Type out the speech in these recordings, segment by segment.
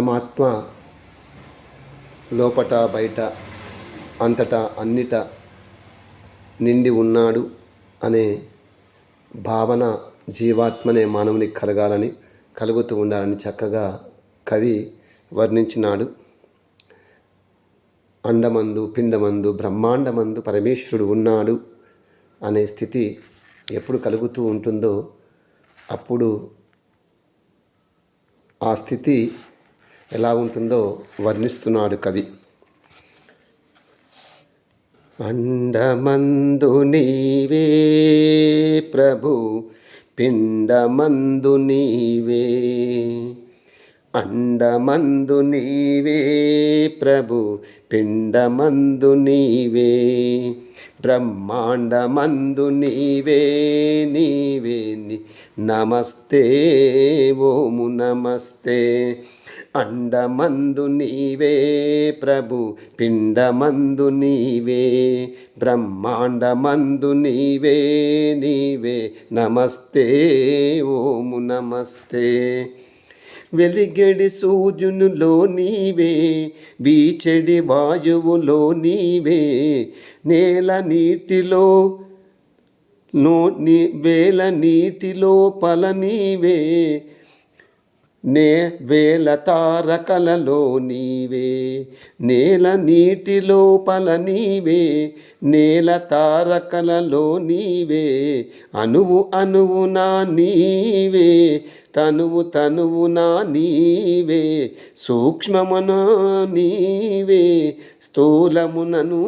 పరమాత్మ లోపట బయట అంతటా అన్నిట నిండి ఉన్నాడు అనే భావన జీవాత్మనే మానవునికి కలుగుతూ ఉండాలని చక్కగా కవి వర్ణించినాడు. అండమందు పిండమందు బ్రహ్మాండమందు పరమేశ్వరుడు ఉన్నాడు అనే స్థితి ఎప్పుడు కలుగుతూ ఉంటుందో అప్పుడు ఆ స్థితి ఎలా ఉంటుందో వర్ణిస్తున్నాడు కవి. అండమందు నీవే ప్రభు పిండమందు నీవే, అండమందు నీవే ప్రభు పిండమందు నీవే, బ్రహ్మాండమందు నీవే నీవే నమస్తే ఓము నమస్తే. అండమందు నీవే ప్రభు పిండమందు నీవే, బ్రహ్మాండమందు నీవే నీవే నమస్తే ఓము నమస్తే. వెలిగడి సూర్యునిలో నీవే, వీచెడి వాయువులో నీవే, నేల నీటిలో వేల నీటిలో పల నీవే, వేల తారకలలో నీవే, నేల నీటిలో పల నీవే, నేల తారకలలో నీవే, అణువు అణువునా నీవే, తనువు తనువునా నీవే, సూక్ష్మమున నీవే, స్థూలమునను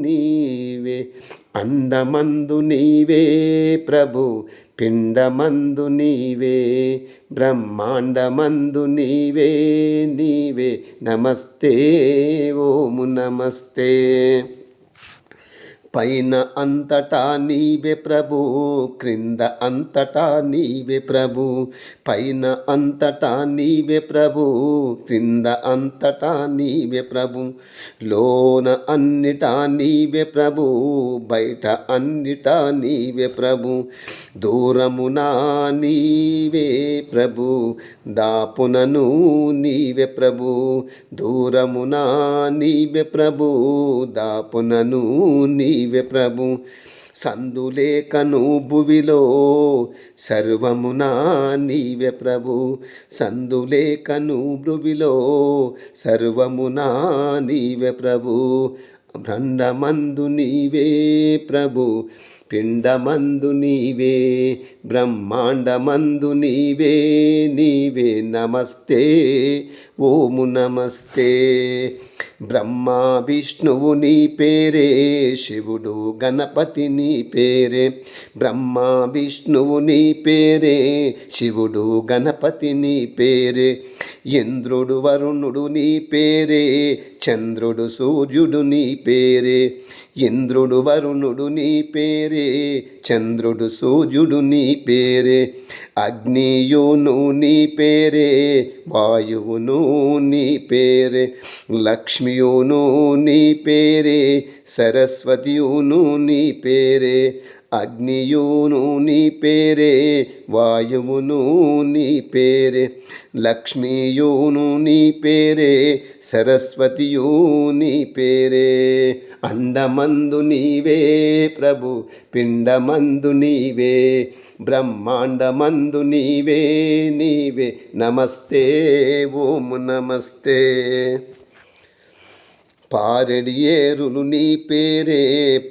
నీవే. అండమందు నీవే ప్రభు పిండమందు నీవే, బ్రహ్మాండమందు నీవే నీవే నమస్తే ఓము నమస్తే. పైన అంతటా నీవే ప్రభు, క్రింద అంతటా నీవే ప్రభు, పైన అంతటా నీవే ప్రభు, క్రింద అంతటా నీవే ప్రభు, లోన అన్నిటా నీవే ప్రభు, బయట అన్నిటా నీవే ప్రభు, దూరమునా నీవే ప్రభు, దాపునను నీవే ప్రభు, దూరమునా నీవే ప్రభు, దాపునను నీవే ప్రభు, సందులేకను భువిలో సర్వమునా నీవే ప్రభు, సందులేకను భువిలో సర్వమునా నీవే ప్రభు, బ్రహ్మాండమందు నీవే ప్రభు పిండమందు నీవే, బ్రహ్మాండమందు నీవే నీవే నమస్తే ఓము నమస్తే. బ్రహ్మ విష్ణువు నీ పేరే, శివుడు గణపతి నీ పేరే, బ్రహ్మ విష్ణువు నీ పేరే, శివుడు గణపతి నీ పేరే, ఇంద్రుడు వరుణుడు నీ పేరే, చంద్రుడు సూర్యుడు నీ పేరే, ఇంద్రుడు వరుణుడు నీ పేరే, చంద్రుడు సూర్యుడు నీ పేరే, అగ్నియును నీ పేరే, వాయువును నీ పేరే, లక్ష్మియును నీ పేరే, సరస్వతియును నీ పేరే, అగ్నియును నీ పేరే, వాయువును నీ పేరే, లక్ష్మియును నీ పేరే, సరస్వతియు నీ పేరే. అండమందు నీవే ప్రభు పిండమందు నీవే, బ్రహ్మాండమందు నీవే నీవే నమస్తే ఓము నమస్తే. పారెడి ఏరులు నీ పేరే,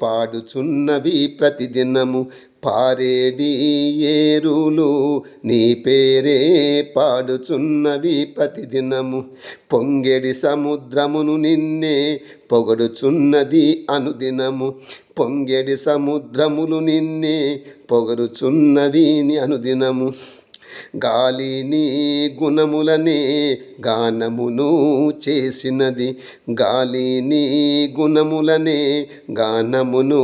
పాడుచున్నవి ప్రతిదినము, పారేడి ఏరులు నీ పేరే, పాడుచున్నవి ప్రతిదినము, పొంగెడి సముద్రమును నిన్నే పొగడుచున్నది అనుదినము, పొంగెడి సముద్రములు నిన్నే పొగడుచున్నవి అనుదినము, గాలిని గుణములనే గానమును చేసినది, గాలిని గుణములనే గానమును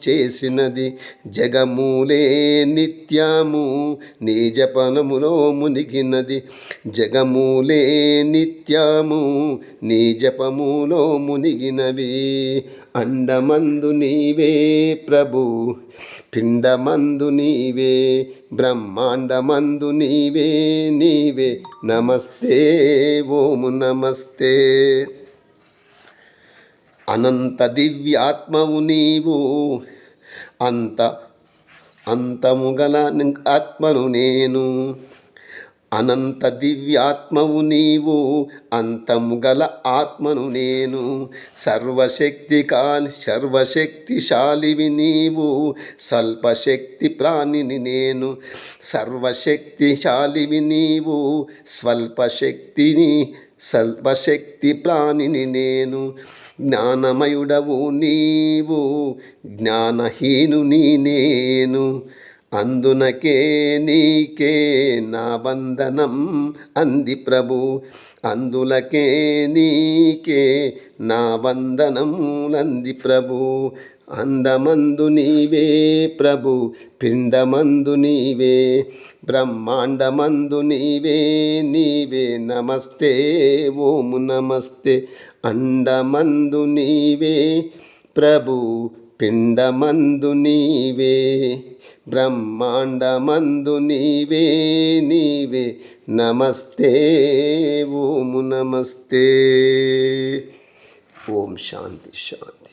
చేసినది, జగములే నిత్యము నీ జపనములో మునిగినది, జగములే నిత్యము నీ జపములో మునిగినవి. అండమందు నీవే ప్రభు, పిండమందు నీవే, బ్రహ్మాండమందు నీవే, నీవే నమస్తే ఓము నమస్తే. అనంత దివ్యాత్మవు నీవు, అంతముగల ఆత్మను నేను. అనంత దివ్యాత్మవు నీవు, అంతముగల ఆత్మను నేను. సర్వశక్తిశాలివి నీవు, స్వల్పశక్తి ప్రాణిని నేను. సర్వశక్తిశాలివి నీవు, స్వల్పశక్తి ప్రాణిని నేను. జ్ఞానమయుడవు నీవు, జ్ఞానహీనుని నేను. అందునకే నీకే నా వందనం అంది ప్రభు, అందులకే నీకే నా వందనములంది ప్రభు. అందమందు నీవే ప్రభు, పిండమందు నీవే, బ్రహ్మాండమందు నీవే, నీవే నమస్తే ఓము నమస్తే. అండమందు నీవే ప్రభు, పిండమందు నీవే, బ్రహ్మాండమందు నీవే, నీవే నమస్తే ఓము నమస్తే. ఓం శాంతి శాంతి.